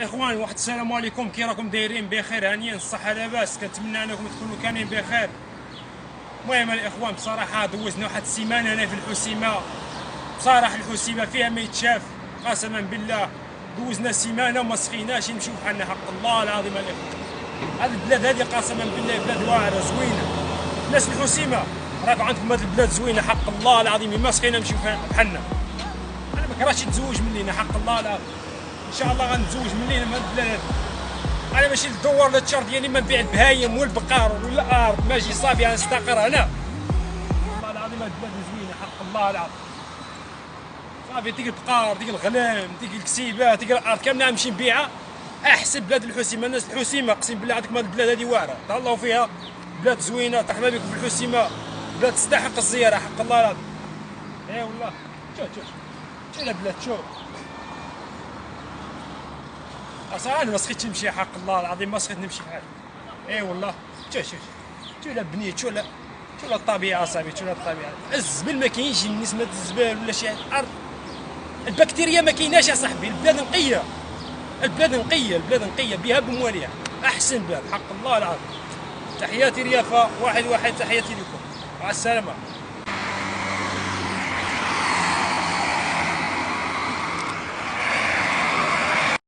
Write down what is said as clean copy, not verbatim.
اخوان واحد السلام عليكم، كي راكم دايرين؟ بخير، هانيين، الصحه لاباس؟ كنتمنى انكم تكونوا كاملين بخير. المهم الاخوان، بصراحه دوزنا واحد السيمانه هنا في الحسيمه. بصراحه الحسيمه فيها ما يتشاف، قسما بالله. دوزنا سيمانه وما سخيناش نمشيو بحالنا، حق الله العظيم الاخوان. هذه البلاد هذه قسما بالله بلاد واعره زوينه. ناس الحسيمه راكم عندكم هذه البلاد زوينه، حق الله العظيم ما سخينا نمشيو بحالنا. انا ما كرهتش نتزوج من لينا، حق الله العظيم. ان شاء الله غنتزوج من لينا من هذه البلاد هذه. انا ماشي للدوار ولا التشار ديالي، ما نبيع البهايم والبقار ولا الارض، ماجي صافي غنستقر هنا. والله العظيم هاد البلاد زوينه، حق الله العظيم. صافي ديك البقار، ديك الغنم، ديك الكسيبات، ديك الارض كامله نمشي نبيعها. احسن بلاد الحسيمه، الناس الحسيمه اقسم بالله عندكم هاد البلاد هذه واعره، تهلاو فيها. بلاد زوينه، ترحبا بكم في الحسيمه. بلاد تستحق الزياره، حق الله العظيم. اي والله. شوف شوف البلاد، شوف. اصلا انا ما سخيتش نمشي، حق الله العظيم ما سخيت نمشي بحال. اي والله. شوف لا بنيت، شوف لا الطبيعه صاحبي، شوف لا الطبيعه. الزبل ما كاينش، نسمه الزبال ولا شي الارض. البكتيريا ما كايناش يا صاحبي، البلاد نقيه. البلاد نقيه بها بمواليها. احسن بلاد، حق الله العظيم. تحياتي ريافه، واحد تحياتي لكم، مع السلامه.